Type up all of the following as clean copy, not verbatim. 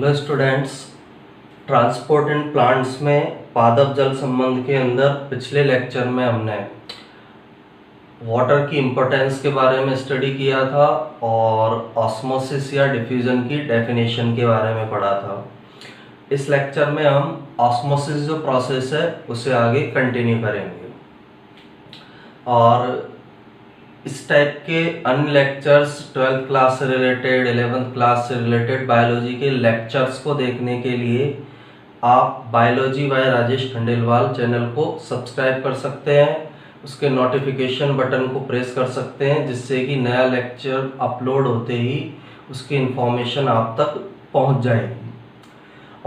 Hello students, transport and plants में पादप जल संबंध के अंदर पिछले लेक्चर में हमने वाटर की इम्पोर्टेंस के बारे में स्टडी किया था और ऑस्मोसिस या डिफ्यूजन की डेफिनेशन के बारे में पढ़ा था। इस लेक्चर में हम ऑस्मोसिस जो प्रोसेस है उसे आगे कंटिन्यू करेंगे और इस टाइप के अन्य लेक्चर्स 12th क्लास से रिलेटेड 11th क्लास से रिलेटेड बायोलॉजी के लेक्चर्स को देखने के लिए आप biology by Rajesh Khandelwal channel को सब्सक्राइब कर सकते हैं। उसके नोटिफिकेशन बटन को प्रेस कर सकते हैं जिससे कि नया लेक्चर अपलोड होते ही उसकी इंफॉर्मेशन आप तक पहुंच जाएगी।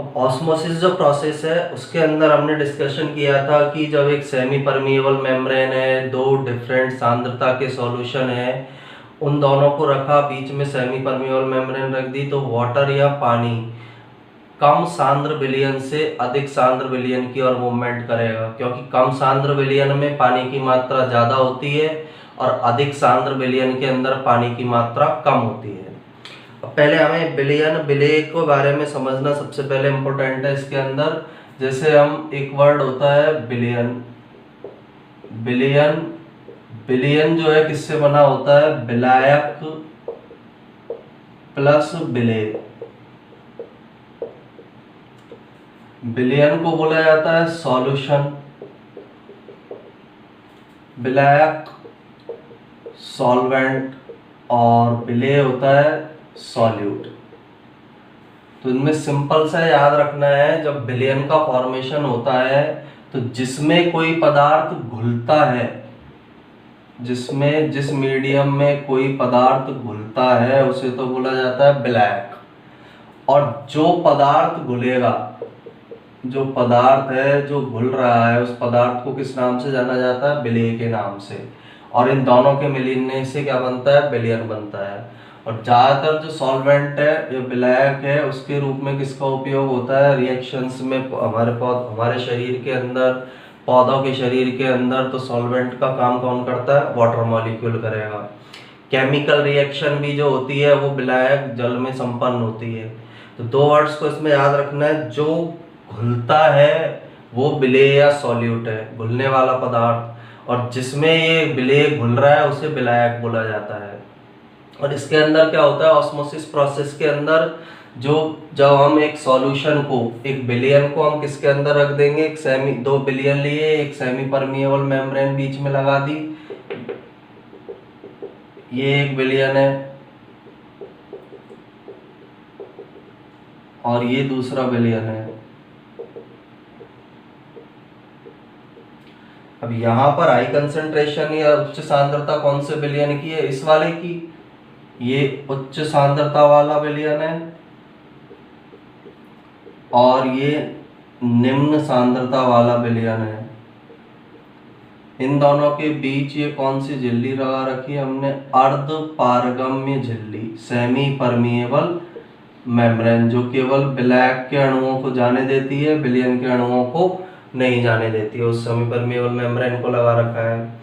अब ऑस्मोसिस जो प्रोसेस है उसके अंदर हमने डिस्कशन किया था कि जब एक सेमी परमिएबल मेम्ब्रेन है, दो डिफरेंट सांद्रता के सॉल्यूशन है, उन दोनों को रखा, बीच में सेमी परमिएबल मेम्ब्रेन रख दी, तो वाटर या पानी कम सांद्र विलयन से अधिक सांद्र विलयन की ओर मूवमेंट करेगा, क्योंकि कम सांद्र विलयन में पानी की मात्रा ज़्यादा होती है और अधिक सांद्र विलयन के अंदर पानी की मात्रा कम होती है। पहले हमें विलयन विलेय के बारे में समझना सबसे पहले इम्पोर्टेंट है। इसके अंदर जैसे हम एक वर्ड होता है विलयन, विलयन विलयन जो है किससे बना होता है? विलायक प्लस विलेय। विलयन को बोला जाता है सॉल्यूशन, विलायक सॉल्वेंट और विलेय होता है सॉल्यूट। तो इनमें सिंपल सा याद रखना है, जब विलयन का फॉर्मेशन होता है तो जिसमें कोई पदार्थ घुलता है, जिसमें जिस मीडियम में कोई पदार्थ घुलता है उसे तो बोला जाता है विलायक, और जो पदार्थ घुलेगा, जो पदार्थ है जो घुल रहा है उस पदार्थ को किस नाम से जाना जाता है? विलेय के नाम से। और इन दोनों के मिलने से क्या बनता है? विलयन बनता है। और ज़्यादातर जो सॉल्वेंट है, जो विलायक है, उसके रूप में किसका उपयोग होता है? रिएक्शंस में हमारे शरीर के अंदर, पौधों के शरीर के अंदर तो सॉल्वेंट का काम कौन करता है? वाटर मॉलिक्यूल करेगा। केमिकल रिएक्शन भी जो होती है वो विलायक जल में संपन्न होती है। तो दो वर्ड्स को इसमें याद रखना है, जो घुलता है वो विलेय या सॉल्यूट है, घुलने वाला पदार्थ, और जिसमें ये विलेय घुल रहा है उसे विलायक बोला जाता है। और इसके अंदर क्या होता है? ऑस्मोसिस प्रोसेस के अंदर जब हम एक सॉल्यूशन को, एक विलयन को हम किसके अंदर रख देंगे? दो विलयन लिए, एक सेमी परमिएबल मेम्ब्रेन बीच में लगा दी, ये एक विलयन है और ये दूसरा विलयन है। अब यहाँ पर हाई कंसंट्रेशन या उच्च सांद्रता कौन से विलयन की है? इस वाले की। ये उच्च सांद्रता वाला विलयन है और ये निम्न सांद्रता वाला विलयन है। इन दोनों के बीच ये कौन सी झिल्ली लगा रखी है हमने? अर्ध पारगम्य झिल्ली, सेमी परमिएबल मेम्ब्रेन, जो केवल विलायक के अणुओं को जाने देती है, विलयन के अणुओं को नहीं जाने देती है। उस सेमी परमिएबल मेम्ब्रेन को लगा रखा है।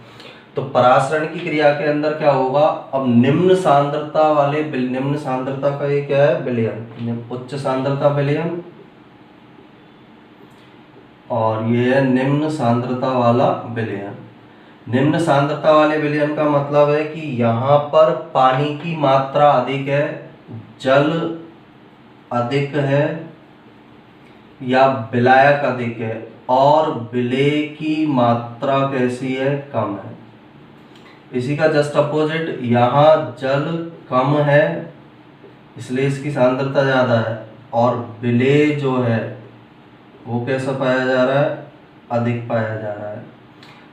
तो परासरण की क्रिया के अंदर क्या होगा? अब निम्न सांद्रता वाले, निम्न सांद्रता का ये क्या है? विलयन। उच्च सांद्रता विलयन और ये है निम्न सांद्रता वाला विलयन। निम्न सांद्रता वाले विलयन का मतलब है कि यहाँ पर पानी की मात्रा अधिक है, जल अधिक है या विलायक अधिक है, और विलेय की मात्रा कैसी है? कम है। इसी का जस्ट अपोजिट, यहाँ जल कम है इसलिए इसकी सांद्रता ज़्यादा है, और विलेय जो है वो कैसा पाया जा रहा है? अधिक पाया जा रहा है।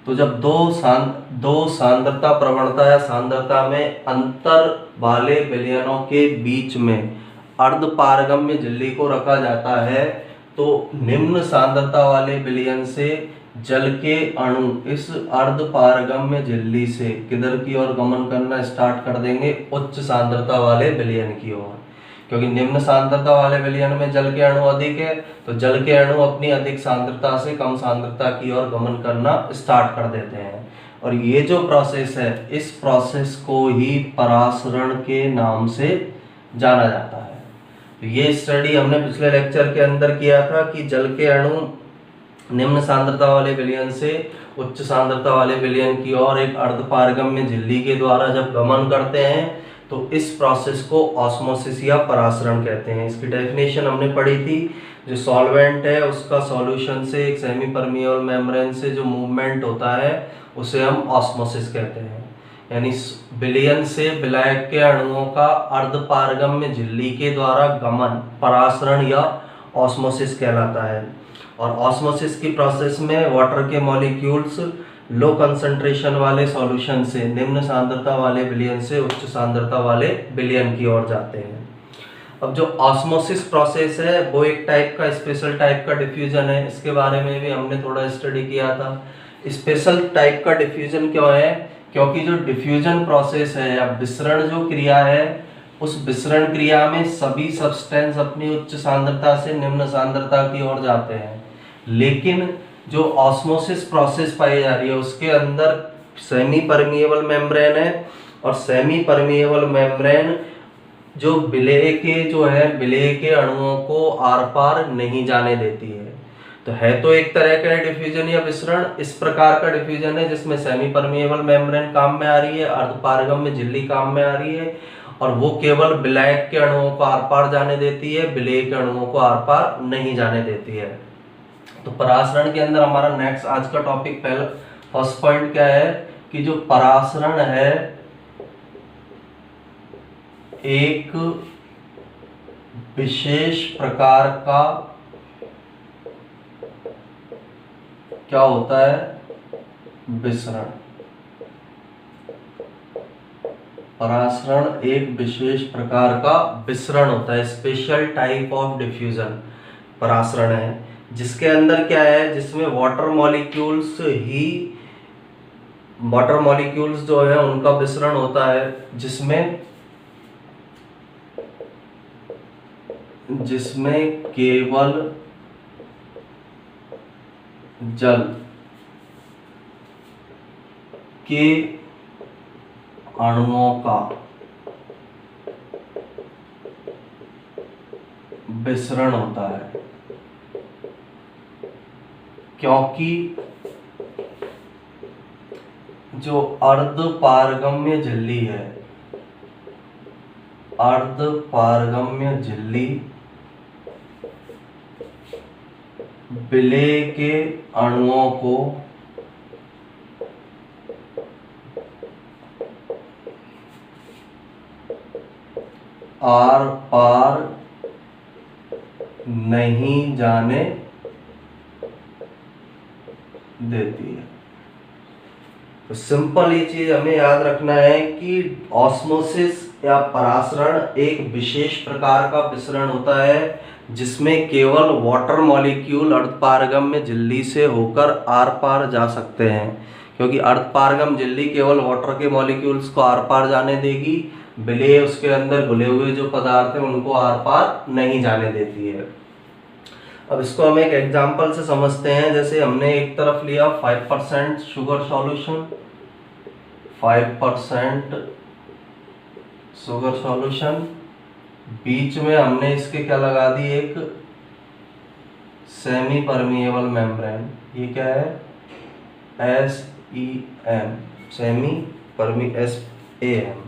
तो जब दो सांद्रता प्रवणता या सांद्रता में अंतर वाले विलयनों के बीच में अर्ध पारगम्य झिल्ली को रखा जाता है तो निम्न सांद्रता वाले विलयन से जल के अणु इस अर्ध पारगम्य झिल्ली से किधर की ओर गमन करना स्टार्ट कर देंगे? उच्च सांद्रता वाले विलयन की ओर। क्योंकि निम्न सांद्रता वाले विलयन में जल के अणु अधिक है, तो जल के अणु अपनी अधिक सांद्रता से कम सांद्रता की ओर गमन करना स्टार्ट कर देते हैं। और ये जो प्रोसेस है, इस प्रोसेस को ही परासरण के नाम से जाना जाता है। ये स्टडी हमने पिछले लेक्चर के अंदर किया था कि जल के अणु निम्न सांद्रता वाले विलयन से उच्च सांद्रता वाले विलयन की ओर एक अर्धपारगम्य झिल्ली के द्वारा जब गमन करते हैं तो इस प्रोसेस को ऑस्मोसिस या परासरण कहते हैं। इसकी डेफिनेशन हमने पढ़ी थी, जो सॉल्वेंट है उसका सॉल्यूशन से एक सेमी परमिएबल मेम्ब्रेन से जो मूवमेंट होता है उसे हम ऑस्मोसिस कहते हैं। यानी विलयन से विलायक के अणुओं का अर्धपारगम्य झिल्ली के द्वारा गमन परासरण या ऑस्मोसिस कहलाता है। और ऑस्मोसिस की प्रोसेस में वाटर के मॉलिक्यूल्स लो कंसंट्रेशन वाले सॉल्यूशन से निम्न सांद्रता वाले विलयन से उच्च सांद्रता वाले विलयन की ओर जाते हैं। अब जो ऑस्मोसिस प्रोसेस है वो एक टाइप का स्पेशल टाइप का डिफ्यूजन है, इसके बारे में भी हमने थोड़ा स्टडी किया था। स्पेशल टाइप का डिफ्यूजन क्यों है? क्योंकि जो डिफ्यूजन प्रोसेस है या विसरण जो क्रिया है, उस विसरण क्रिया में सभी सब्सटेंस अपनी उच्च सांद्रता से निम्न सांद्रता की ओर जाते हैं, लेकिन जो ऑस्मोसिस प्रोसेस पाई जा रही है उसके अंदर सेमी परमिएबल मेम्ब्रेन है और सेमी परमिएबल मेम्ब्रेन जो विलेय के अणुओं को आर पार नहीं जाने देती है। तो एक तरह का डिफ्यूजन या विसरण इस प्रकार का डिफ्यूजन है जिसमें सेमी परमिएबल मेम्ब्रेन काम में आ रही है, अर्धपारगम्य झिल्ली काम में आ रही है और वो केवल विलायक के अणुओं को आर पार जाने देती है, विलेय के अणुओं को आर पार नहीं जाने देती है। तो परासरण के अंदर हमारा नेक्स्ट आज का टॉपिक पहला फर्स्ट पॉइंट क्या है कि जो परासरण है एक विशेष प्रकार का क्या होता है? विसरण। परासरण एक विशेष प्रकार का विसरण होता है, स्पेशल टाइप ऑफ डिफ्यूजन परासरण है, जिसके अंदर क्या है, जिसमें वाटर मॉलिक्यूल्स जो है उनका विसरण होता है, जिसमें केवल जल के अणुओं का विसरण होता है। क्योंकि जो अर्धपारगम्य झिल्ली है, अर्धपारगम्य झिल्ली विलेय के अणुओं को आर पार नहीं जाने देती है। तो सिंपल ये चीज हमें याद रखना है कि ऑस्मोसिस या परासरण एक विशेष प्रकार का विसरण होता है जिसमें केवल वाटर मॉलिक्यूल अर्धपारगम्य झिल्ली से होकर आर पार जा सकते हैं, क्योंकि अर्धपारगम झिल्ली केवल वाटर के मॉलिक्यूल्स को आर पार जाने देगी, विलेय उसके अंदर घुले हुए जो पदार्थ हैं उनको आर पार नहीं जाने देती है। अब इसको हम एक एग्जांपल से समझते हैं। जैसे हमने एक तरफ लिया 5% शुगर सॉल्यूशन, 5% शुगर सॉल्यूशन, बीच में हमने इसके क्या लगा दी, एक सेमी परमिएबल मेम्ब्रेन। ये क्या है? SEM, semi permeable SAM,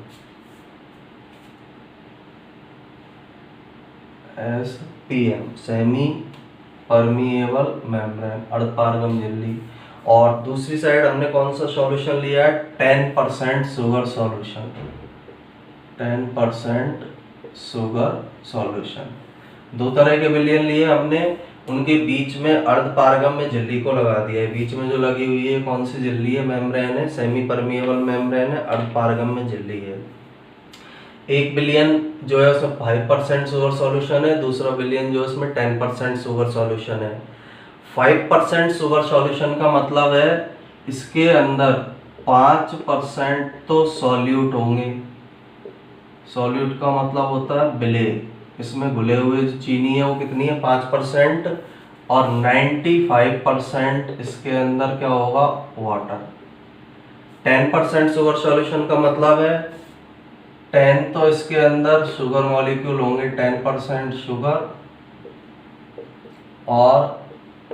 SPM, semi permeable membrane, अर्धपारगम झिल्ली। और दूसरी साइड हमने कौन सा सॉल्यूशन लिया है? 10% शुगर सॉल्यूशन, 10% शुगर सॉल्यूशन। दो तरह के विलयन लिए हमने, उनके बीच में अर्धपारगम्य झिल्ली को लगा दिया है। बीच में जो लगी हुई है कौन सी झिल्ली है? मेम्ब्रेन है, सेमी परमिएबल मेम्ब्रेन है, अर्धपारगम्य झिल्ली है। एक विलयन जो है उसमें 5% शुगर सॉल्यूशन है, दूसरा विलयन जो है उसमें 10% शुगर सॉल्यूशन है। 5% शुगर सॉल्यूशन का मतलब है इसके अंदर 5% तो सॉल्यूट होंगे। सॉल्यूट का मतलब होता है विलेय। इसमें घुले हुए जो चीनी है वो कितनी है? 5%। और 95% इसके अंदर क्या होगा? वाटर। 10% शुगर सॉल्यूशन का मतलब है 10 तो इसके अंदर शुगर मॉलिक्यूल होंगे 10% शुगर, और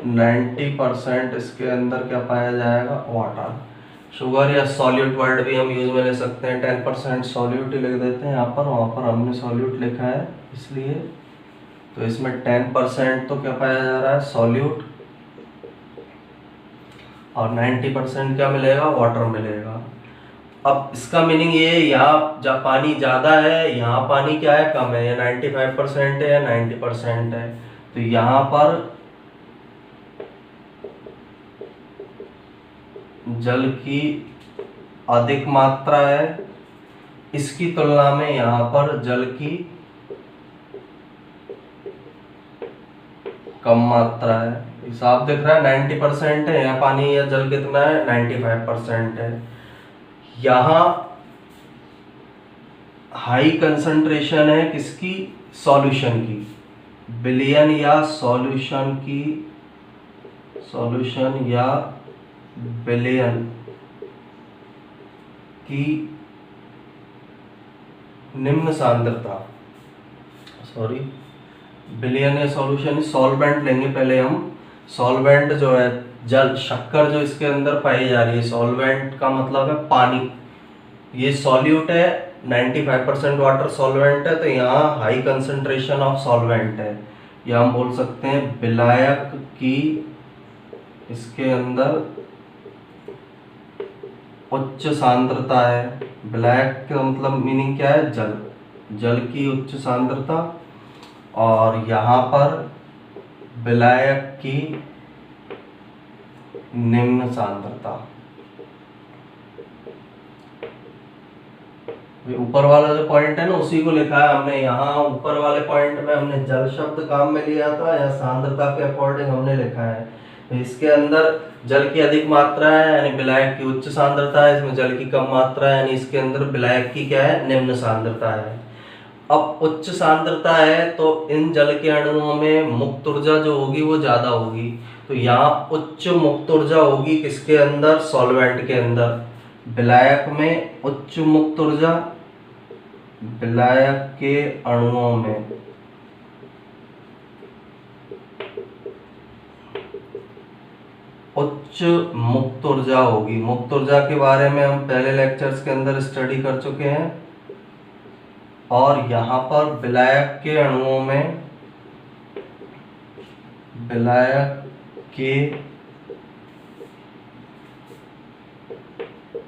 90% इसके अंदर क्या पाया जाएगा, वाटर। शुगर या सॉल्यूट वर्ड भी हम यूज में ले सकते हैं, 10% सॉल्यूट ही लिख देते हैं यहाँ पर, वहाँ पर हमने सॉल्यूट लिखा है इसलिए। तो इसमें 10% तो क्या पाया जा रहा है, सॉल्यूट, और 90% क्या मिलेगा, वाटर मिलेगा। अब इसका मीनिंग ये, यहाँ जहाँ पानी ज़्यादा है, यहाँ पानी क्या है, कम है, या 95% है या 90% है। तो यहाँ पर जल की अधिक मात्रा है, इसकी तुलना में यहाँ पर जल की कम मात्रा है। साफ दिख रहा है 90% है, यहाँ पानी या जल कितना है, 95% है। यहाँ हाई कंसंट्रेशन है किसकी, सॉल्यूशन की, विलयन या सॉल्यूशन की, सॉल्यूशन या विलयन की निम्न सांद्रता, सॉरी विलयन या सॉल्यूशन, सॉल्वेंट लेंगे पहले हम। सॉल्वेंट जो है जल, शक्कर जो इसके अंदर पाई जा रही है, सॉल्वेंट का मतलब है पानी, ये सॉल्यूट है, 95% वाटर सॉल्वेंट है, तो यहाँ हाई कंसंट्रेशन ऑफ सॉल्वेंट है, या हम बोल सकते हैं विलायक की इसके अंदर उच्च सांद्रता है। विलायक का मतलब मीनिंग क्या है, जल, जल की उच्च सांद्रता, और यहाँ पर विलायक की निम्न सांद्रता। ऊपर वाला जो पॉइंट है ना, उसी को लिखा है हमने यहाँ। ऊपर वाले पॉइंट में हमने जल शब्द काम में लिया था, या सांद्रता के अकॉर्डिंग हमने लिखा है। तो इसके अंदर जल की अधिक मात्रा है, यानी विलायक की उच्च सांद्रता है, इसमें जल की कम मात्रा है, यानी इसके अंदर विलायक की क्या है, निम्न सांद्रता है। अब उच्च सांद्रता है तो इन जल के अणुओं में मुक्त ऊर्जा जो होगी वो ज्यादा होगी, तो यहाँ उच्च मुक्त ऊर्जा होगी किसके अंदर, सॉल्वेंट के अंदर। विलायक में उच्च मुक्त ऊर्जा, विलायक के अणुओं में उच्च मुक्त ऊर्जा होगी। मुक्त ऊर्जा के बारे में हम पहले लेक्चर्स के अंदर स्टडी कर चुके हैं। और यहाँ पर विलायक के अणुओं में, विलायक के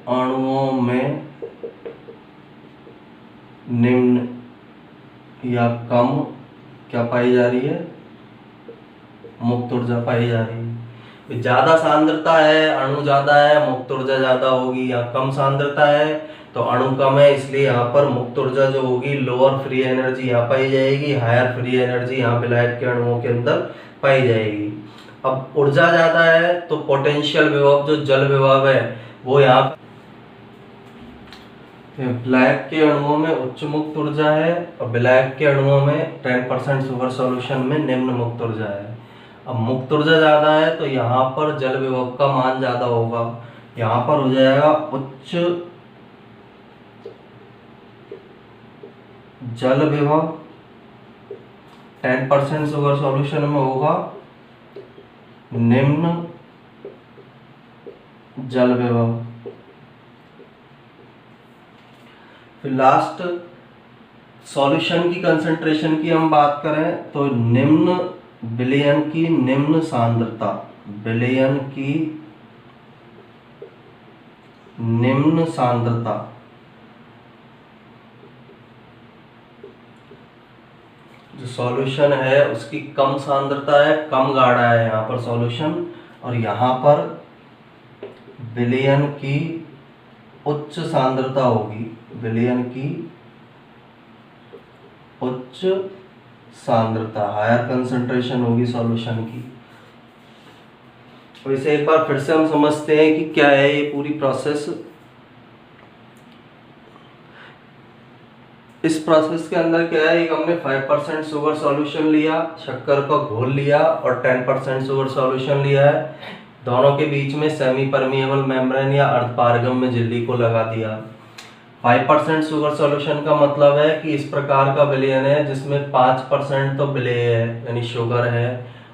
अणुओं में निम्न या कम क्या पाई जा रही है, मुक्त ऊर्जा पाई जा रही है। ज्यादा सांद्रता है, अणु ज्यादा है, मुक्त ऊर्जा ज्यादा होगी। या कम सांद्रता है तो अणु कम है, इसलिए यहाँ पर मुक्त ऊर्जा जो होगी, लोअर फ्री एनर्जी यहाँ पाई जाएगी, हायर फ्री एनर्जी यहाँ विलायक के अणुओं के अंदर पाई जाएगी। अब ऊर्जा ज्यादा है तो पोटेंशियल विभव जो जल विभव है वो यहाँ विलायक के अणुओं में उच्च मुक्त ऊर्जा है, और विलायक के अणुओं में 10% शुगर सॉल्यूशन में निम्न मुक्त ऊर्जा है। अब मुक्त ऊर्जा ज्यादा है तो यहाँ पर जल विभव का मान ज्यादा होगा, यहाँ पर हो जाएगा उच्च जल विभव, 10% शुगर सॉल्यूशन में होगा निम्न जल विभव। फिर लास्ट सॉल्यूशन की कंसंट्रेशन की हम बात करें तो निम्न विलयन की निम्न सांद्रता, विलयन की निम्न सांद्रता, जो सॉल्यूशन है उसकी कम सांद्रता है, कम गाढ़ा है यहाँ पर सॉल्यूशन, और यहाँ पर विलयन की उच्च सांद्रता होगी, विलयन की उच्च सांद्रता, हायर कंसंट्रेशन होगी सॉल्यूशन की। तो इसे एक बार फिर से हम समझते हैं कि क्या है ये पूरी प्रोसेस। इस प्रोसेस के अंदर क्या है, हमने 5% शुगर सॉल्यूशन लिया, शक्कर का घोल लिया, और 10% शुगर सॉल्यूशन लिया है, दोनों के बीच में सेमी परमिएबल मेम्ब्रेन या अर्धपारगम्य झिल्ली को लगा दिया। 5% शुगर सॉल्यूशन का मतलब है कि इस प्रकार का विलयन है जिसमें 5% तो विलेय है यानी शुगर है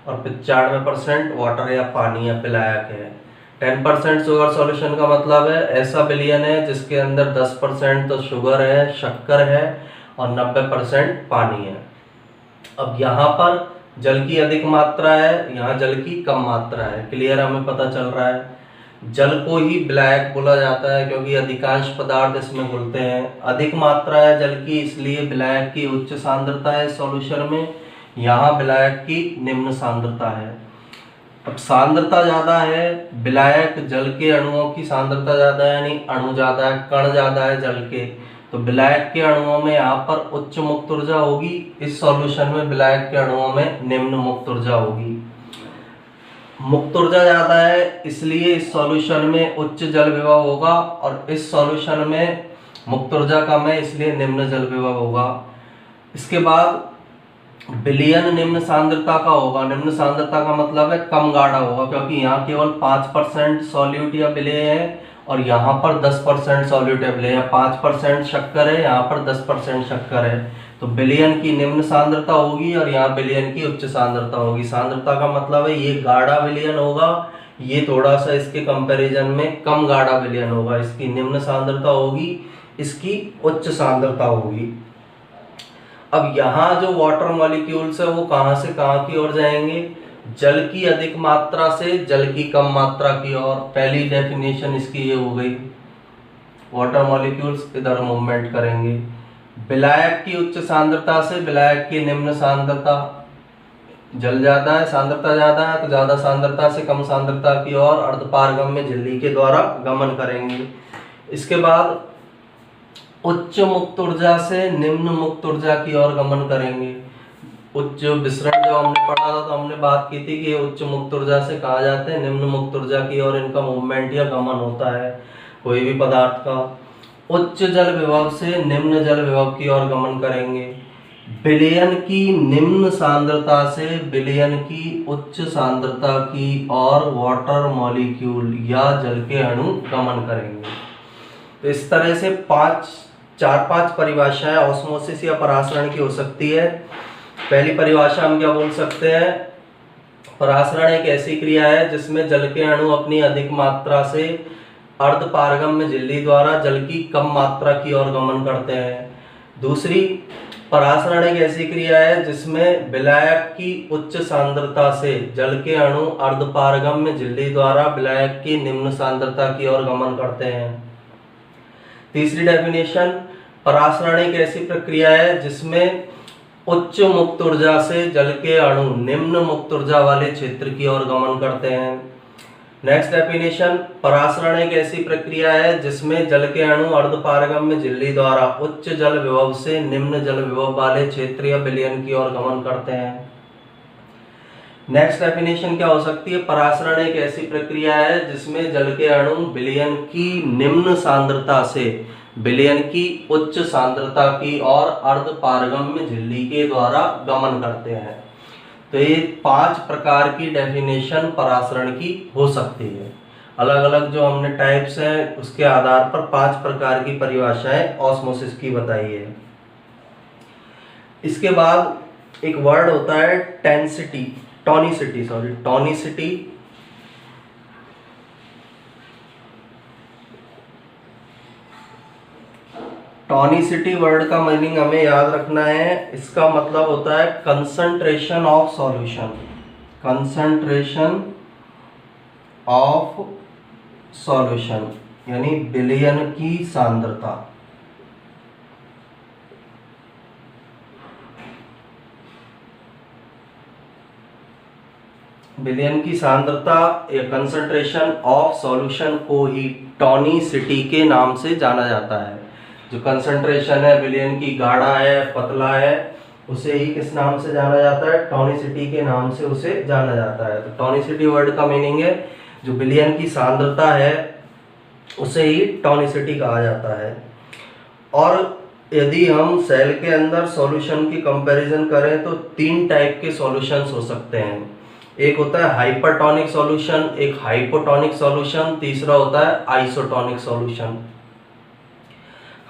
और 95% वाटर या पानी या पिलायक है। 10% शुगर सॉल्यूशन का मतलब है ऐसा विलयन है जिसके अंदर 10% तो शुगर है, शक्कर है और 90% पानी है। अब यहाँ पर जल की अधिक मात्रा है, यहाँ जल की कम मात्रा है। क्लियर, हमें पता चल रहा है। जल को ही विलायक बोला जाता है क्योंकि अधिकांश पदार्थ इसमें घुलते हैं। अधिक मात्रा है जल की, इसलिए विलायक की उच्च सांद्रता है सॉल्यूशन में, यहाँ विलायक की निम्न सांद्रता है। अब सांद्रता ज्यादा है, विलायक जल के अणुओं की सांद्रता ज्यादा है, यानी अणु ज्यादा है, कण ज्यादा है जल के, तो विलायक के अणुओं में यहाँ पर उच्च मुक्त ऊर्जा होगी, इस सॉल्यूशन में विलायक के अणुओं में निम्न मुक्त ऊर्जा होगी। मुक्त ऊर्जा ज्यादा है इसलिए इस सॉल्यूशन में उच्च जल विभव होगा और इस सॉल्यूशन में मुक्त ऊर्जा कम है इसलिए निम्न जल विभव होगा। इसके बाद विलयन निम्न सांद्रता का होगा। निम्न सांद्रता का मतलब है कम गाढ़ा होगा क्योंकि यहाँ केवल 5% सॉल्यूट या विलेय है और यहाँ पर 10% सॉल्यूट या विलेय है। 5% शक्कर है, यहाँ पर 10% शक्कर है, तो विलयन की निम्न सांद्रता होगी और यहाँ विलयन की उच्च सांद्रता होगी। सांद्रता का मतलब है ये गाढ़ा विलयन होगा, ये थोड़ा सा इसके कंपैरिजन में कम गाढ़ा विलयन होगा। इसकी निम्न सांद्रता होगी, इसकी उच्च सांद्रता होगी। अब यहाँ जो वाटर मॉलिक्यूल्स है वो कहाँ से कहाँ की ओर जाएंगे? जल की अधिक मात्रा से जल की कम मात्रा की ओर। पहली डेफिनेशन इसकी ये हो गई। वाटर मॉलिक्यूल्स इधर मूवमेंट करेंगे। विलायक की उच्च सांद्रता से विलायक की निम्न सांद्रता। जल ज्यादा है, सांद्रता ज्यादा है, तो ज्यादा सांद्रता से कम सांद्रता की ओर अर्धपारगम्य झिल्ली के द्वारा गमन करेंगे। इसके बाद उच्च मुक्त ऊर्जा से निम्न मुक्त ऊर्जा की ओर गमन करेंगे। उच्च विसरण जब हमने पढ़ा था तो हमने बात की थी कि ये उच्च मुक्त ऊर्जा से कहा जाते हैं निम्न मुक्त ऊर्जा की ओर इनका मूवमेंट या गमन होता है कोई भी पदार्थ का। उच्च जल विभव से निम्न जल विभव की ओर गमन करेंगे। विलयन की निम्न सांद्रता से विलयन की उच्च सांद्रता की ओर वाटर मॉलिक्यूल या जल के अणु गमन करेंगे। तो इस तरह से 4-5 परिभाषाएं ऑस्मोसिस या परासरण की हो सकती है। पहली परिभाषा हम क्या बोल सकते हैं? परासरण एक ऐसी क्रिया है जिसमें जल के अणु अपनी अधिक मात्रा से अर्धपारगम्य झिल्ली द्वारा जल की कम मात्रा की ओर गमन करते हैं। दूसरी, परासरण एक ऐसी क्रिया है जिसमें विलायक की उच्च सांद्रता से जल के अणु अर्धपारगम्य झिल्ली द्वारा विलायक की निम्न सांद्रता की ओर गमन करते हैं। तीसरी डेफिनेशन, परासरण एक ऐसी प्रक्रिया है जिसमें उच्च मुक्त ऊर्जा से जल के अणु निम्न मुक्त ऊर्जा वाले क्षेत्र की ओर गमन करते हैं। नेक्स्ट डेफिनेशन, परासरण एक ऐसी प्रक्रिया है जिसमें जल के अणु अर्धपारगम्य झिल्ली द्वारा उच्च जल विभव से निम्न जल विभव वाले क्षेत्र या विलयन की ओर गमन करते हैं। नेक्स्ट डेफिनेशन क्या हो सकती है? परासरण एक ऐसी प्रक्रिया है जिसमें जल के अणु विलयन की निम्न सांद्रता से विलयन की उच्च सांद्रता की और अर्धपारगम्य झिल्ली के द्वारा गमन करते हैं। तो ये 5 प्रकार की डेफिनेशन परासरण की हो सकती है। अलग अलग जो हमने टाइप्स हैं उसके आधार पर 5 प्रकार की परिभाषाएं ऑस्मोसिस की बताई है। इसके बाद एक वर्ड होता है टॉनिसिटी। टॉनिसिटी वर्ड का मीनिंग हमें याद रखना है। इसका मतलब होता है concentration of solution. Concentration of solution यानी विलयन की सांद्रता। विलयन की सांद्रता या कंसंट्रेशन ऑफ सॉल्यूशन को ही टॉनिसिटी के नाम से जाना जाता है। जो कंसंट्रेशन है विलयन की गाढ़ा है, पतला है, उसे ही किस नाम से जाना जाता है? टॉनिसिटी के नाम से उसे जाना जाता है। तो टॉनिसिटी वर्ड का मीनिंग है जो विलयन की सांद्रता है उसे ही टॉनिसिटी कहा जाता है। और यदि हम सेल के अंदर सॉल्यूशन की कंपैरिजन करें तो 3 टाइप के सॉल्यूशंस हो सकते हैं। एक होता है हाइपरटॉनिक सॉल्यूशन, एक हाइपोटॉनिक सॉल्यूशन, तीसरा होता है आइसोटॉनिक सॉल्यूशन।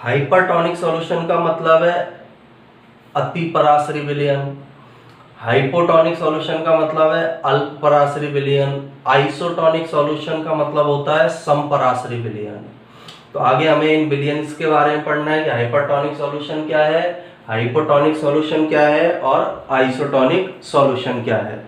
हाइपरटोनिक सॉल्यूशन का मतलब है अति पराशरी विलयन, हाइपोटोनिक सॉल्यूशन का मतलब है अल्प पराशरी विलयन, आइसोटोनिक सॉल्यूशन का मतलब होता है समपराशरी विलयन। तो आगे हमें इन विलयंस के बारे में पढ़ना है कि हाइपरटोनिक सॉल्यूशन क्या है, हाइपोटोनिक सॉल्यूशन क्या है और आइसोटोनिक सॉल्यूशन क्या है।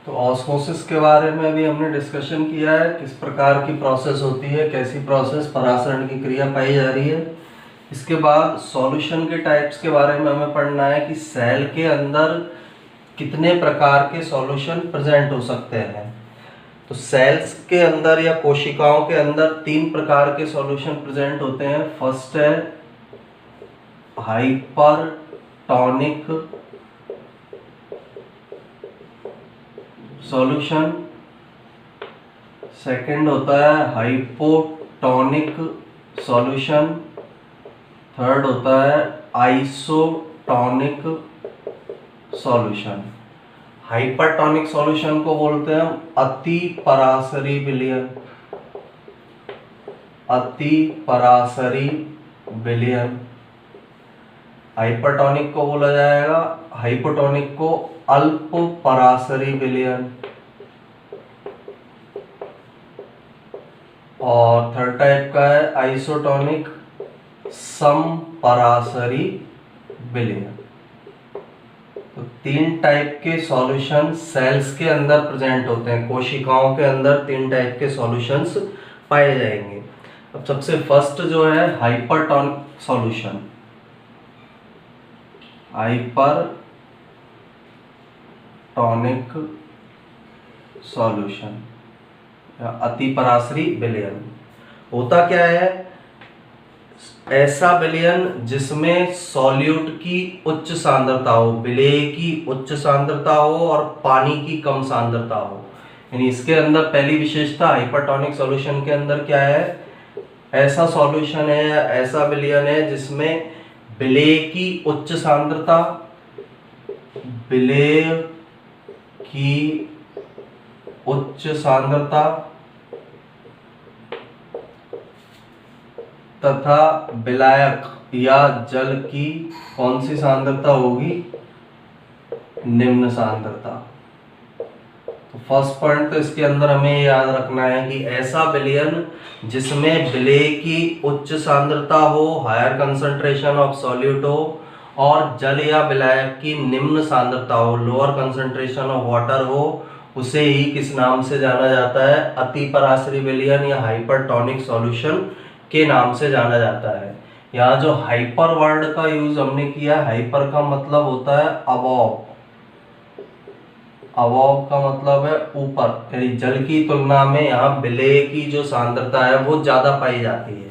तो ऑस्मोसिस के बारे में भी हमने डिस्कशन किया है, किस प्रकार की प्रोसेस होती है, कैसी प्रोसेस परासरण की क्रिया पाई जा रही है। इसके बाद सॉल्यूशन के टाइप्स के बारे में हमें पढ़ना है कि सेल के अंदर कितने प्रकार के सॉल्यूशन प्रेजेंट हो सकते हैं। तो सेल्स के अंदर या कोशिकाओं के अंदर 3 प्रकार के सॉल्यूशन प्रेजेंट होते हैं। फर्स्ट है हाइपरटोनिक सॉल्यूशन, सेकंड होता है हाइपोटोनिक सॉल्यूशन, थर्ड होता है आइसोटोनिक सॉल्यूशन। हाइपरटोनिक सॉल्यूशन को बोलते हैं हम अति पराशरी विलयन, अति पराशरी विलयन। हाइपरटोनिक को बोला जाएगा, हाइपोटोनिक को अल्प पराशरी विलयन, और थर्ड टाइप का है आइसोटोनिक समपराशरी विलयन। तो 3 टाइप के सॉल्यूशन सेल्स के अंदर प्रेजेंट होते हैं, कोशिकाओं के अंदर 3 टाइप के सॉल्यूशंस पाए जाएंगे। अब सबसे फर्स्ट जो है हाइपरटोनिक सॉल्यूशन, हाइपरटोनिक सॉल्यूशन या अति पराशरी विलयन। होता क्या है, ऐसा विलयन जिसमें सॉल्यूट की उच्च सांद्रता हो, विलेय की उच्च सांद्रता हो और पानी की कम सांद्रता हो। यानी इसके अंदर पहली विशेषता हाइपरटोनिक सॉल्यूशन के अंदर क्या है, ऐसा सॉल्यूशन है, ऐसा विलयन है जिसमें विलेय की उच्च सांद्रता, विलेय की उच्च सांद्रता तथा विलायक या जल की कौन सी सांद्रता होगी, निम्न सांद्रता। तो फर्स्ट पॉइंट तो इसके अंदर हमें याद रखना है कि ऐसा विलयन जिसमें विलेय की उच्च सांद्रता हो, हायर कंसंट्रेशन ऑफ सॉल्यूट हो, और जल या विलायक की निम्न सांद्रता हो, लोअर कंसंट्रेशन ऑफ वाटर हो, उसे ही किस नाम से जाना जाता है, अति पराशरी विलयन या हाइपरटोनिक सॉल्यूशन के नाम से जाना जाता है। यहाँ जो हाइपर वर्ड का यूज हमने किया, हाइपर का मतलब होता है अबव, अबव का मतलब है ऊपर, यानी जल की तुलना में यहाँ विलेय की जो सांद्रता है वो ज्यादा पाई जाती है।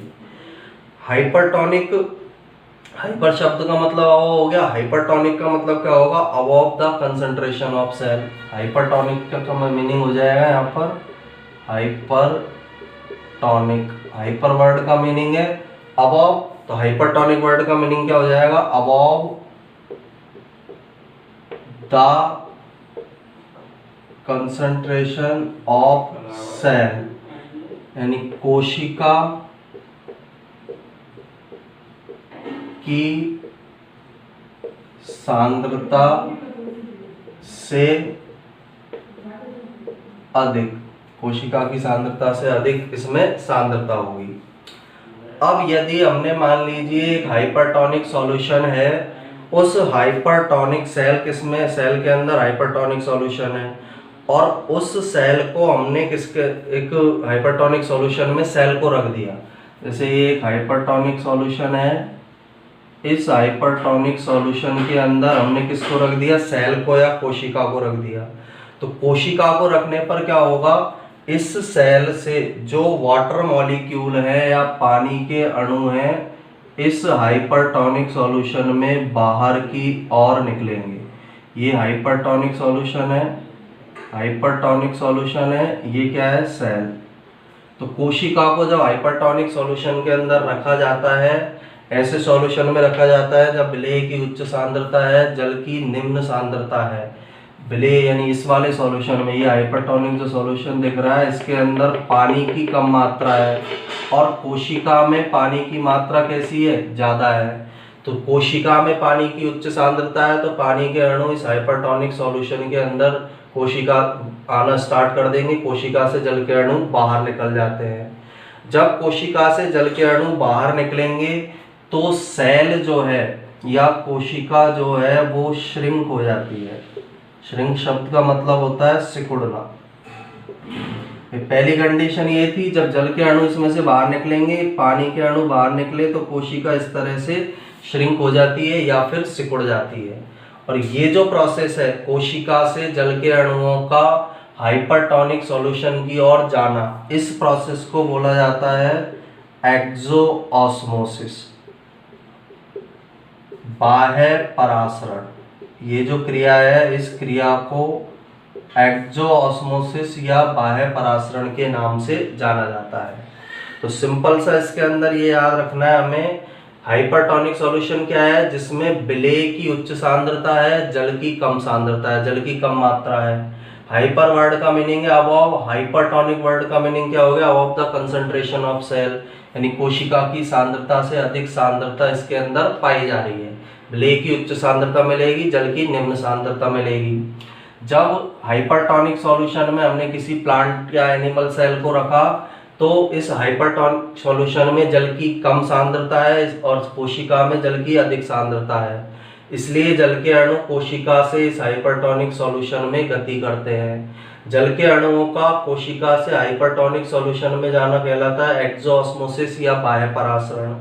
हाइपरटोनिक, हाइपर शब्द का मतलब अबव हो गया, हाइपरटोनिक का मतलब क्या होगा, above the concentration of cell. Hypertonic का मीनिंग हो जाएगा यहाँ पर हाइपरटोनिक, हाइपर वर्ड का मीनिंग है अबव, तो हाइपरटोनिक वर्ड का मीनिंग क्या हो जाएगा, above the concentration of cell, यानी कोशिका की सांद्रता से अधिक, कोशिका की सांद्रता से अधिक इसमें सांद्रता होगी। अब यदि हमने मान लीजिए एक हाइपरटोनिक सॉल्यूशन है, उस हाइपरटोनिक सेल किसमें, सेल के अंदर हाइपरटोनिक सॉल्यूशन है, और उस सेल को हमने किसके, एक हाइपरटोनिक सॉल्यूशन में सेल को रख दिया। जैसे ये एक हाइपरटोनिक सॉल्यूशन है, इस हाइपरटोनिक सॉल्यूशन के अंदर हमने किसको रख दिया, सेल को या कोशिका को रख दिया। तो कोशिका को रखने पर क्या होगा, इस सेल से जो वाटर मॉलिक्यूल है या पानी के अणु हैं इस हाइपरटोनिक सॉल्यूशन में बाहर की ओर निकलेंगे। ये हाइपरटोनिक सॉल्यूशन है, हाइपरटोनिक सॉल्यूशन है, ये क्या है, सेल। तो कोशिका को जब हाइपरटोनिक सॉल्यूशन के अंदर रखा जाता है, ऐसे सॉल्यूशन में रखा जाता है जब विलेय की उच्च सांद्रता है, जल की निम्न सांद्रता है। विलेय यानी इस वाले सॉल्यूशन में, ये हाइपरटोनिक जो सॉल्यूशन दिख रहा है इसके अंदर पानी की कम मात्रा है और कोशिका में पानी की मात्रा कैसी है, ज़्यादा है। तो कोशिका में पानी की उच्च सांद्रता है तो पानी के अणु इस हाइपरटोनिक सॉल्यूशन के अंदर कोशिका आना स्टार्ट कर देंगे, कोशिका से जल के अणु बाहर निकल जाते हैं। जब कोशिका से जल के अणु बाहर निकलेंगे तो सेल जो है या कोशिका जो है वो श्रिंक हो जाती है। श्रिंक शब्द का मतलब होता है सिकुड़ना। पहली कंडीशन ये थी जब जल के अणु इसमें से बाहर निकलेंगे, पानी के अणु बाहर निकले तो कोशिका इस तरह से श्रिंक हो जाती है या फिर सिकुड़ जाती है। और ये जो प्रोसेस है कोशिका से जल के अणुओं का हाइपरटोनिक सॉल्यूशन की ओर जाना, इस प्रोसेस को बोला जाता है एक्सोऑस्मोसिस, बाह्य परासरण। ये जो क्रिया है इस क्रिया को एक्सोऑस्मोसिस या बाह्य परासरण के नाम से जाना जाता है। तो सिंपल सा इसके अंदर ये याद रखना है हमें, हाइपरटोनिक सॉल्यूशन क्या है, जिसमें विलेय की उच्च सांद्रता है, जल की कम सांद्रता है, जल की कम मात्रा है। हाइपर वर्ड का मीनिंग है अबव, हाइपरटोनिक वर्ड का मीनिंग क्या हो गया, above the concentration of cell, यानी कोशिका की सांद्रता से अधिक सांद्रता इसके अंदर पाई जा रही है। विलेय की उच्च सांद्रता मिलेगी, जल की निम्न सांद्रता मिलेगी। जब हाइपरटोनिक सॉल्यूशन में हमने किसी प्लांट या एनिमल सेल को रखा तो इस हाइपरटोनिक सॉल्यूशन में जल की कम सांद्रता है और कोशिका में जल की अधिक सांद्रता है, इसलिए जल के अणु कोशिका से इस हाइपरटोनिक सॉल्यूशन में गति करते हैं। जल के अणुओं का कोशिका से हाइपरटोनिक सॉल्यूशन में जाना कहलाता है एक्सोऑस्मोसिस या बाह्य परासरण।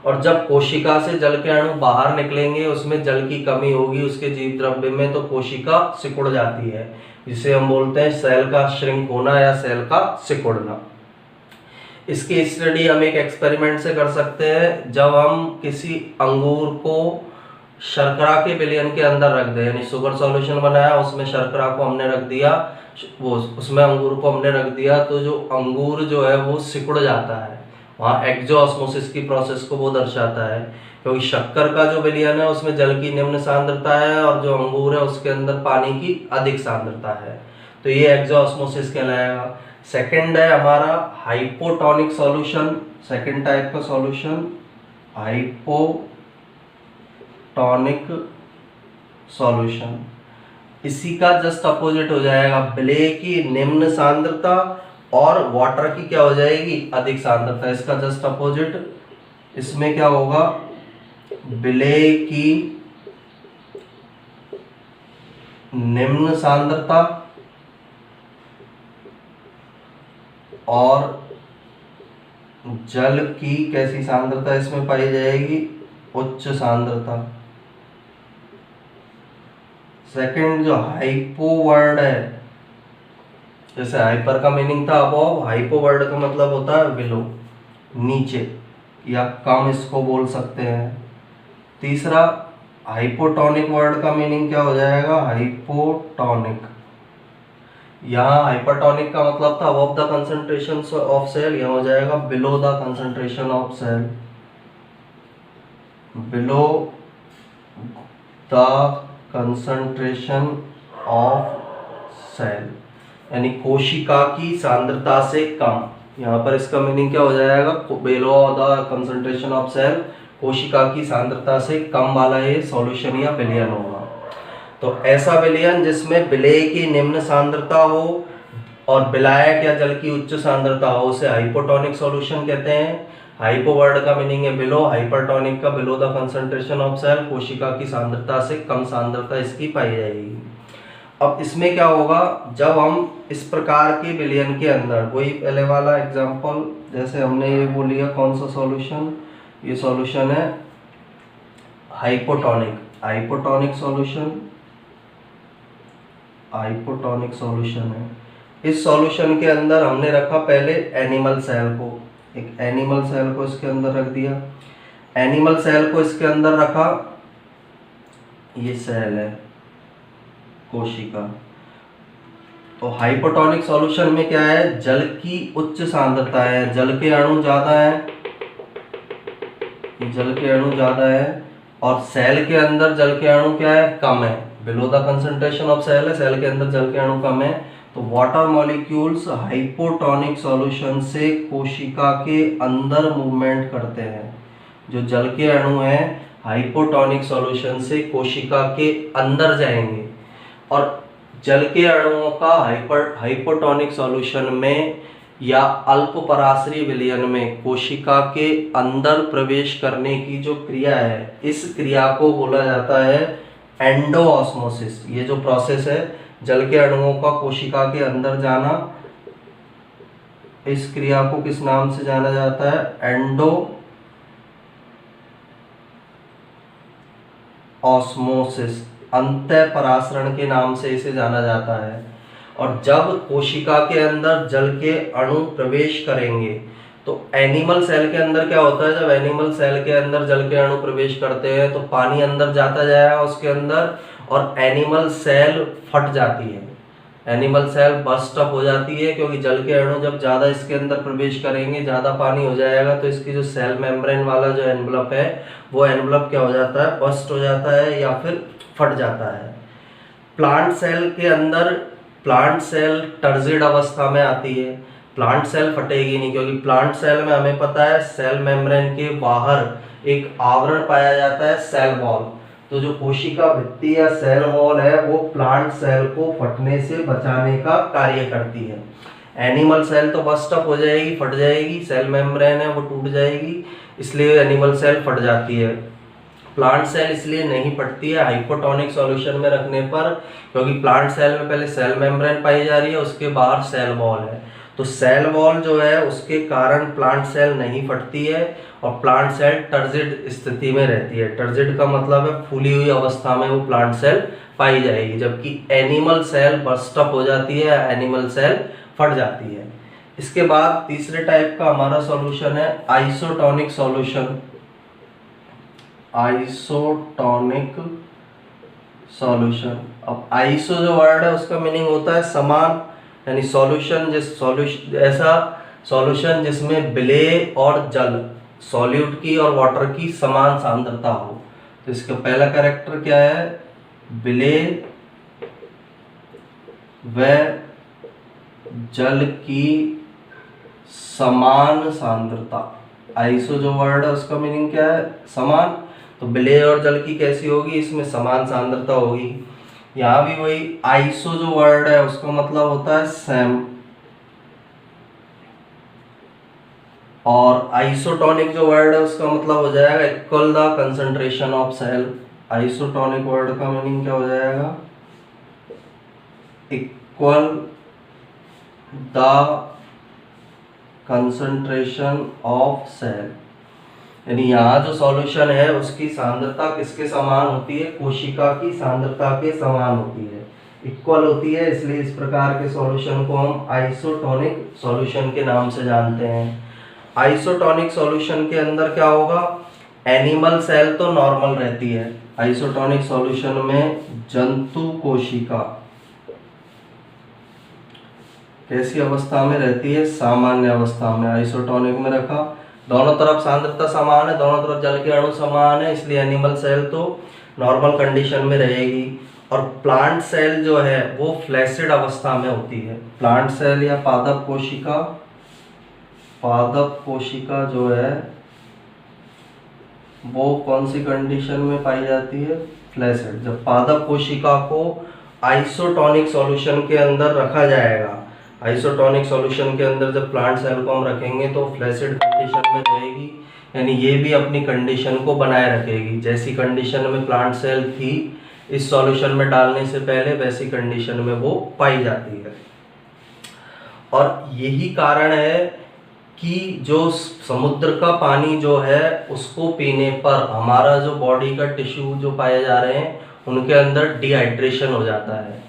और जब कोशिका से जल के अणु बाहर निकलेंगे, उसमें जल की कमी होगी उसके जीव द्रव्य में, तो कोशिका सिकुड़ जाती है, जिसे हम बोलते हैं सेल का श्रिंक होना या सेल का सिकुड़ना। इसकी स्टडी हम एक एक्सपेरिमेंट से कर सकते हैं। जब हम किसी अंगूर को शर्करा के विलयन के अंदर रख दें, यानी शुगर सॉल्यूशन बनाया उसमें शर्करा को हमने रख दिया, वो उसमें अंगूर को हमने रख दिया, तो जो अंगूर जो है वो सिकुड़ जाता है। वहाँ एक्सोऑस्मोसिस की प्रोसेस को वो दर्शाता है, क्योंकि शक्कर का जो विलयन है उसमें जल की निम्न सांद्रता है और जो अंगूर है उसके अंदर पानी की अधिक सांद्रता है, तो ये एक्सोऑस्मोसिस कहलाएगा। सेकंड है हमारा हाइपोटोनिक सॉल्यूशन, सेकंड टाइप का सॉल्यूशन हाइपोटोनिक सॉल्यूशन। इसी का जस्ट अपोजिट हो जाएगा, विलेय की निम्न सांद्रता और वाटर की क्या हो जाएगी, अधिक सांद्रता। इसका जस्ट अपोजिट इसमें क्या होगा, विलेय की निम्न सांद्रता और जल की कैसी सांद्रता इसमें पाई जाएगी, उच्च सांद्रता। सेकंड जो हाइपो वर्ड है, जैसे हाइपर का मीनिंग था अबव, हाइपो वर्ड का मतलब होता है बिलो, नीचे या कम, इसको बोल सकते हैं। तीसरा हाइपोटोनिक वर्ड का मीनिंग क्या हो जाएगा, हाइपोटोनिक। यहाँ हाइपरटोनिक का मतलब था above the concentration of cell, यहाँ हो जाएगा below the concentration of cell, below the concentration of cell, यानी कोशिका की सांद्रता से कम। यहाँ पर इसका मीनिंग क्या हो जाएगा, below the concentration of cell, कोशिका की सांद्रता से कम वाला ये सॉल्यूशन या विलयन होगा। तो ऐसा विलयन जिसमें विलेय की निम्न सांद्रता हो और विलायक या जल की उच्च सांद्रता हो उसे हाइपोटोनिक सॉल्यूशन कहते हैं। हाइपो वर्ड का मीनिंग है बिलो, हाइपरटोनिक का below the concentration of cell, कोशिका की सांद्रता से कम सांद्रता इसकी पाई जाएगी। अब इसमें क्या होगा, जब हम इस प्रकार के विलयन के अंदर, वही पहले वाला एग्जांपल जैसे हमने ये वो लिया, कौन सा सॉल्यूशन, ये सॉल्यूशन है hypotonic, hypotonic solution, hypotonic solution है। इस सॉल्यूशन के अंदर हमने रखा पहले एनिमल सेल को, एक एनिमल सेल को इसके अंदर रख दिया। एनिमल सेल को इसके अंदर रखा, ये सेल है कोशिका। तो हाइपोटोनिक सॉल्यूशन में क्या है, जल की उच्च सांद्रता है, जल के अणु ज्यादा है, जल के अणु ज्यादा है, और सेल के अंदर जल के अणु क्या है, कम है। Below the concentration of cell है, सेल के अंदर जल के अणु कम है। तो वाटर मॉलिक्यूल्स हाइपोटोनिक सॉल्यूशन से कोशिका के अंदर मूवमेंट करते हैं। जो जल के अणु हैं हाइपोटोनिक सॉल्यूशन से कोशिका के अंदर जाएंगे, और जल के अणुओं का हाइपोटोनिक सॉल्यूशन में या अल्प पराश्रयी विलयन में कोशिका के अंदर प्रवेश करने की जो क्रिया है, इस क्रिया को बोला जाता है एंडोऑस्मोसिस। ये जो प्रोसेस है जल के अणुओं का कोशिका के अंदर जाना, इस क्रिया को किस नाम से जाना जाता है, एंडोऑस्मोसिस, अंतः परासरण के नाम से इसे जाना जाता है। और जब कोशिका के अंदर जल के अणु प्रवेश करेंगे तो एनिमल सेल के अंदर क्या होता है, जब एनिमल सेल के अंदर जल के अणु प्रवेश करते हैं तो पानी अंदर जाता जाएगा उसके अंदर, और एनिमल सेल फट जाती है, एनिमल सेल बस्ट अप हो जाती है, क्योंकि जल के अणु जब ज़्यादा इसके अंदर प्रवेश करेंगे, ज़्यादा पानी हो जाएगा, तो इसकी जो सेल मेम्ब्रेन वाला जो एनवलप है वो एनवलप क्या हो जाता है, बस्ट हो जाता है या फिर फट जाता है। प्लांट सेल के अंदर प्लांट सेल टर्जिड अवस्था में आती है, प्लांट सेल फटेगी नहीं, क्योंकि प्लांट सेल में हमें पता है सेल मेम्ब्रेन के बाहर एक आवरण पाया जाता है, सेल वॉल। तो जो कोशिका भित्ति या सेल वॉल है वो प्लांट सेल को फटने से बचाने का कार्य करती है। एनिमल सेल तो बस्ट अप हो जाएगी, फट जाएगी, सेल मेम्ब्रेन है वो टूट जाएगी, इसलिए एनिमल सेल फट जाती है। प्लांट सेल इसलिए नहीं फटती है हाइपोटोनिक सॉल्यूशन में रखने पर, क्योंकि प्लांट सेल में पहले सेल मेम्ब्रेन पाई जा रही है, उसके बाहर सेल वॉल है। तो सेल वॉल जो है उसके कारण प्लांट सेल नहीं फटती है और प्लांट सेल टर्जिड स्थिति में रहती है। टर्जिड का मतलब है फूली हुई अवस्था में वो प्लांट सेल पाई जाएगी, जबकि एनिमल सेल बस्ट अप हो जाती है, एनिमल सेल फट जाती है। इसके बाद तीसरे टाइप का हमारा सॉल्यूशन है आइसोटोनिक सॉल्यूशन। आइसोटोनिक सॉल्यूशन, अब आइसो जो वर्ड है उसका मीनिंग होता है समान, यानी सॉल्यूशन ऐसा सॉल्यूशन जिसमें विलेय और जल, सॉल्यूट की और वाटर की समान सांद्रता हो। तो इसका पहला कैरेक्टर क्या है, विलेय व जल की समान सांद्रता। आइसो जो वर्ड है उसका मीनिंग क्या है, समान। तो विलेय और जल की कैसी होगी, इसमें समान सांद्रता होगी। यहाँ भी वही आइसो जो वर्ड है उसका मतलब होता है सेम, और आइसोटोनिक जो वर्ड है उसका मतलब हो जाएगा equal the concentration of cell. Isotonic word का मीनिंग क्या हो जाएगा, equal the concentration of cell. यानी यहाँ जो सॉल्यूशन है उसकी सांद्रता किसके समान होती है, कोशिका की सांद्रता के समान होती है, इक्वल होती है, इसलिए इस प्रकार के सॉल्यूशन को हम आइसोटोनिक सॉल्यूशन के नाम से जानते हैं। आइसोटोनिक सॉल्यूशन के अंदर क्या होगा, एनिमल सेल तो नॉर्मल रहती है, आइसोटोनिक सॉल्यूशन में जंतु कोशिका कैसी अवस्था में रहती है, सामान्य अवस्था में। आइसोटोनिक में रखा, दोनों तरफ सांद्रता समान है, दोनों तरफ जल के अणु समान है, इसलिए एनिमल सेल तो नॉर्मल कंडीशन में रहेगी। और प्लांट सेल जो है वो फ्लैसिड अवस्था में होती है। प्लांट सेल या पादप कोशिका जो है वो कौन सी कंडीशन में पाई जाती है, फ्लैसिड। जब पादप कोशिका को आइसोटोनिक सॉल्यूशन के अंदर रखा जाएगा, आइसोटोनिक सॉल्यूशन के अंदर जब प्लांट सेल को हम रखेंगे तो फ्लैसिड कंडीशन में रहेगी, यानी ये भी अपनी कंडीशन को बनाए रखेगी। जैसी कंडीशन में प्लांट सेल थी इस सॉल्यूशन में डालने से पहले, वैसी कंडीशन में वो पाई जाती है। और यही कारण है कि जो समुद्र का पानी जो है उसको पीने पर हमारा जो बॉडी का टिश्यू जो पाए जा रहे हैं उनके अंदर डिहाइड्रेशन हो जाता है।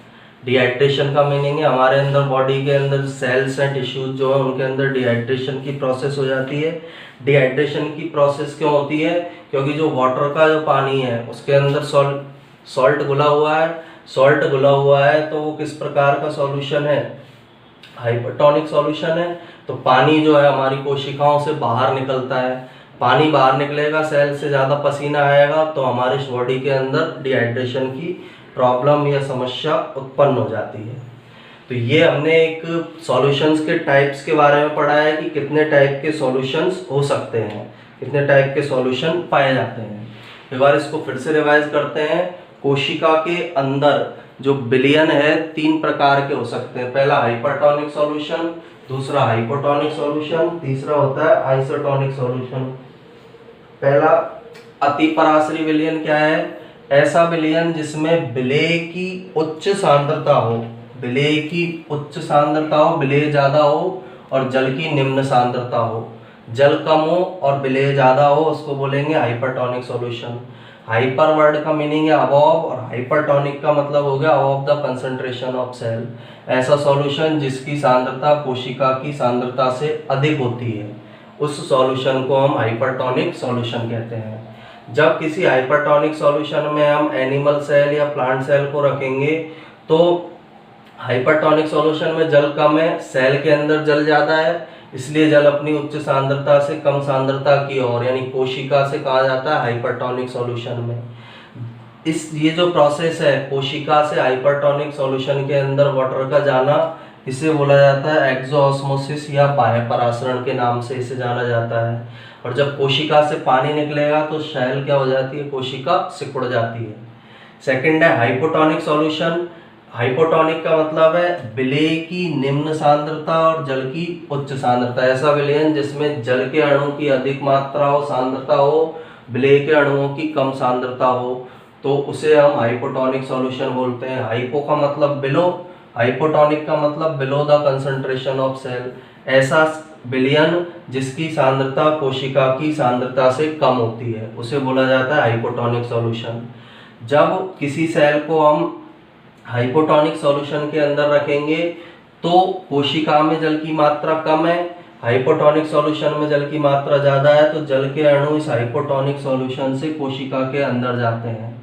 डिहाइड्रेशन का मीनिंग है हमारे अंदर बॉडी के अंदर सेल्स हैं, टिश्यूज जो है उनके अंदर डिहाइड्रेशन की प्रोसेस हो जाती है। डिहाइड्रेशन की प्रोसेस क्यों होती है? क्योंकि जो वाटर का जो पानी है उसके अंदर सॉल्ट घुला हुआ है। सॉल्ट घुला हुआ है तो वो किस प्रकार का सॉल्यूशन है? हाइपरटोनिक सॉल्यूशन है। तो पानी जो है हमारी कोशिकाओं से बाहर निकलता है। पानी बाहर निकलेगा, सेल से ज़्यादा पसीना आएगा तो हमारे बॉडी के अंदर डिहाइड्रेशन की प्रॉब्लम या समस्या उत्पन्न हो जाती है। तो ये हमने एक सॉल्यूशंस के टाइप्स के बारे में पढ़ा है कि कितने टाइप के सॉल्यूशंस हो सकते हैं, कितने टाइप के सॉल्यूशन पाए जाते हैं। एक बार इसको फिर से रिवाइज करते हैं। कोशिका के अंदर जो विलयन है 3 प्रकार के हो सकते हैं। पहला हाइपरटोनिक सॉल्यूशन, दूसरा हाइपोटोनिक सॉल्यूशन, तीसरा होता है आइसोटोनिक सॉल्यूशन। पहला अतिपराश्री विलयन क्या है? ऐसा विलयन जिसमें विलेय की उच्च सांद्रता हो, विलेय की उच्च सांद्रता हो, विलेय ज्यादा हो और जल की निम्न सांद्रता हो। जल कम हो और विलेय ज्यादा हो, उसको बोलेंगे हाइपरटोनिक सॉल्यूशन। हाइपर वर्ड का मीनिंग है अबव और हाइपरटोनिक का मतलब हो गया above the concentration of cell. ऐसा सॉल्यूशन जिसकी सांद्रता कोशिका की सांद्रता से अधिक होती है, उस सॉल्यूशन को हम हाइपरटोनिक सॉल्यूशन कहते हैं। जब किसी हाइपरटोनिक सॉल्यूशन में हम एनिमल सेल या प्लांट सेल को रखेंगे तो हाइपरटोनिक सॉल्यूशन में जल कम है, सेल के अंदर जल ज्यादा है, इसलिए जल अपनी उच्च सांद्रता से कम सांद्रता की ओर यानी कोशिका से कहा जाता है हाइपरटोनिक सॉल्यूशन में। ये जो प्रोसेस है कोशिका से हाइपरटोनिक सॉल्यूशन के अंदर वाटर का जाना, इसे बोला जाता है एक्सोऑस्मोसिस या बाह्य परासरण के नाम से इसे जाना जाता है। और जब कोशिका से पानी निकलेगा तो शेल क्या हो जाती है? कोशिका सिकुड़ जाती है। सेकंड है हाइपोटोनिक सॉल्यूशन। हाइपोटोनिक का मतलब है विलेय की निम्न सांद्रता और जल की उच्च सांद्रता। ऐसा विलयन जिसमें जल के अणु की अधिक मात्रा हो, सांद्रता हो, विलेय के अणुओं की कम सांद्रता हो, तो उसे हम हाइपोटोनिक सॉल्यूशन बोलते हैं। हाइपो का मतलब बिलो, हाइपोटोनिक का मतलब below the concentration of cell. ऐसा विलयन जिसकी सांद्रता कोशिका की सांद्रता से कम होती है उसे बोला जाता है हाइपोटोनिक सॉल्यूशन। जब किसी सेल को हम हाइपोटोनिक सॉल्यूशन के अंदर रखेंगे तो कोशिका में जल की मात्रा कम है, हाइपोटोनिक सॉल्यूशन में जल की मात्रा ज्यादा है, तो जल के अणु इस हाइपोटोनिक सॉल्यूशन से कोशिका के अंदर जाते हैं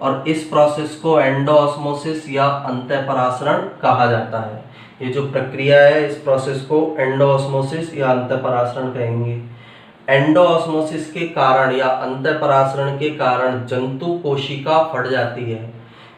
और इस प्रोसेस को एंडोऑस्मोसिस या अंतःपरासरण कहा जाता है। ये जो प्रक्रिया है इस प्रोसेस को एंडोऑस्मोसिस या अंतःपरासरण कहेंगे। एंडोऑस्मोसिस के कारण या अंतःपरासरण के कारण जंतु कोशिका फट जाती है,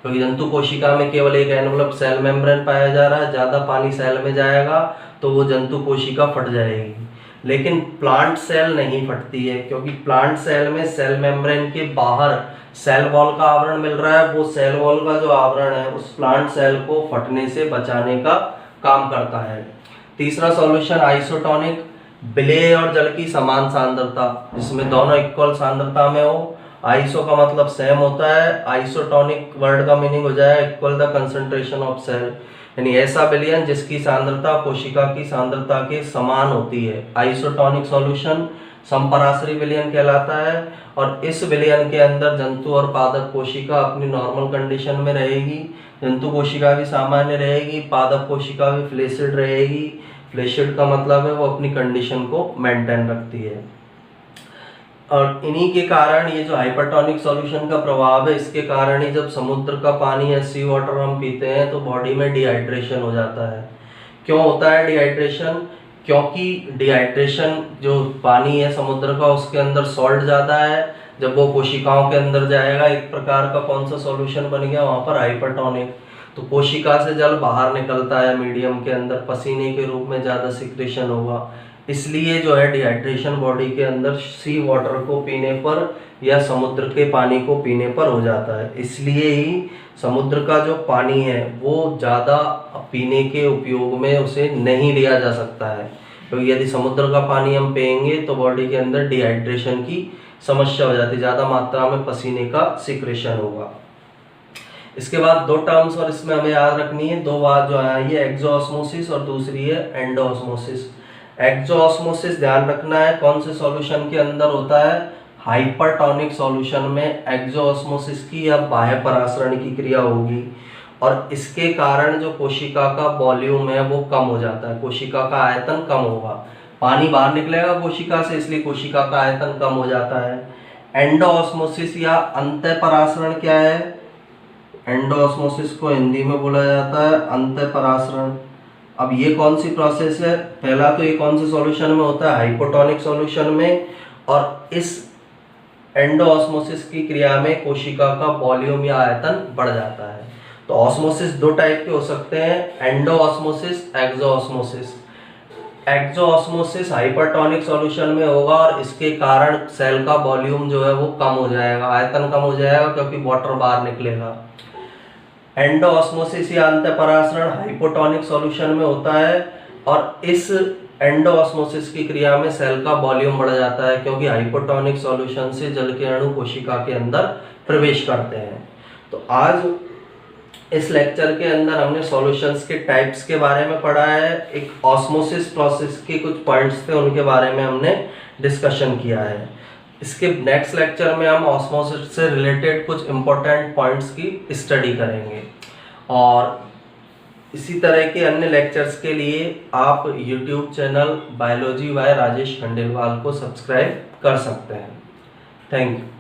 क्योंकि जंतु कोशिका में केवल एक एनवलप सेल मेम्ब्रेन पाया जा रहा है, ज्यादा पानी सेल में जाएगा तो वो जंतु कोशिका फट जाएगी। लेकिन प्लांट सेल नहीं फटती है, क्योंकि प्लांट सेल में सेल मेम्ब्रेन के बाहर सेल वॉल का आवरण मिल रहा है। वो सेल वॉल का जो आवरण है उस प्लांट सेल को फटने से बचाने का काम करता है। तीसरा सॉल्यूशन आइसोटोनिक, विलेय और जल की समान सांद्रता, जिसमें दोनों इक्वल सांद्रता में हो। आइसो का मतलब सेम होता है, आइसोटोनिक वर्ड का मीनिंग हो जाए equal the concentration of cell, यानी ऐसा विलयन जिसकी सांद्रता कोशिका की सांद्रता के समान होती है। आइसोटोनिक सॉल्यूशन समपराश्री विलयन कहलाता है और इस विलयन के अंदर जंतु और पादप कोशिका अपनी नॉर्मल कंडीशन में रहेगी। जंतु कोशिका भी सामान्य रहेगी, पादप कोशिका भी फ्लेसिड रहेगी। फ्लेसिड का मतलब है वो अपनी कंडीशन को मेंटेन रखती है। और इन्हीं के कारण ये जो हाइपरटोनिक सॉल्यूशन का प्रभाव है, इसके कारण ही जब समुद्र का पानी या सी वाटर हम पीते हैं तो बॉडी में डिहाइड्रेशन हो जाता है। क्यों होता है डिहाइड्रेशन? क्योंकि डिहाइड्रेशन जो पानी है समुद्र का उसके अंदर सॉल्ट ज़्यादा है, जब वो कोशिकाओं के अंदर जाएगा एक प्रकार का कौन सा सॉल्यूशन बन गया वहाँ पर? हाइपरटोनिक। तो कोशिका से जल बाहर निकलता है मीडियम के अंदर, पसीने के रूप में ज़्यादा सिक्रेशन होगा, इसलिए जो है डिहाइड्रेशन बॉडी के अंदर सी वाटर को पीने पर या समुद्र के पानी को पीने पर हो जाता है। इसलिए ही समुद्र का जो पानी है वो ज़्यादा पीने के उपयोग में उसे नहीं लिया जा सकता है, क्योंकि यदि समुद्र का पानी हम पिएंगे तो बॉडी के अंदर डिहाइड्रेशन की समस्या हो जाती है, ज़्यादा मात्रा में पसीने का सिक्रेशन होगा। इसके बाद 2 टर्म्स और इसमें हमें याद रखनी है, 2 बात जो है, ये एक्सोऑस्मोसिस और दूसरी है एंडोऑस्मोसिस। एक्सोऑस्मोसिस ध्यान रखना है कौन से सॉल्यूशन के अंदर होता है? हाइपरटोनिक सॉल्यूशन में एक्सोऑस्मोसिस की या बाह्य परासरण की क्रिया होगी। और इसके कारण जो कोशिका का वॉल्यूम है वो कम हो जाता है, कोशिका का आयतन कम होगा, पानी बाहर निकलेगा कोशिका से, इसलिए कोशिका का आयतन कम हो जाता है। एंडोऑस्मोसिस या अंतःपरासरण क्या है? एंडोऑस्मोसिस को हिंदी में बोला जाता है अंतःपरासरण। अब ये कौन सी प्रोसेस है? पहला तो ये कौन से सॉल्यूशन में होता है? हाइपोटोनिक सॉल्यूशन में। और इस एंडोऑस्मोसिस की क्रिया में कोशिका का वॉल्यूम या आयतन बढ़ जाता है। तो ऑस्मोसिस दो टाइप के हो सकते हैं, एंडोऑस्मोसिस, एक्सोऑस्मोसिस। एक्सोऑस्मोसिस हाइपरटोनिक सॉल्यूशन में होगा और इसके कारण सेल का वॉल्यूम जो है वो कम हो जाएगा, आयतन कम हो जाएगा क्योंकि वाटर बाहर निकलेगा। एंडोऑस्मोसिस या अंतःपरासरण हाइपोटोनिक सॉल्यूशन में होता है और इस एंडोऑस्मोसिस की क्रिया में सेल का वॉल्यूम बढ़ जाता है क्योंकि हाइपोटोनिक सॉल्यूशन से जल के अणु कोशिका के अंदर प्रवेश करते हैं। तो आज इस लेक्चर के अंदर हमने सॉल्यूशंस के टाइप्स के बारे में पढ़ा है, एक ऑस्मोसिस प्रोसेस के कुछ पॉइंट्स थे उनके बारे में हमने डिस्कशन किया है। इसके नेक्स्ट लेक्चर में हम ऑस्मोसिस से रिलेटेड कुछ इंपॉर्टेंट पॉइंट्स की स्टडी करेंगे और इसी तरह के अन्य लेक्चर्स के लिए आप YouTube channel biology by Rajesh Khandelwal को सब्सक्राइब कर सकते हैं। Thank you.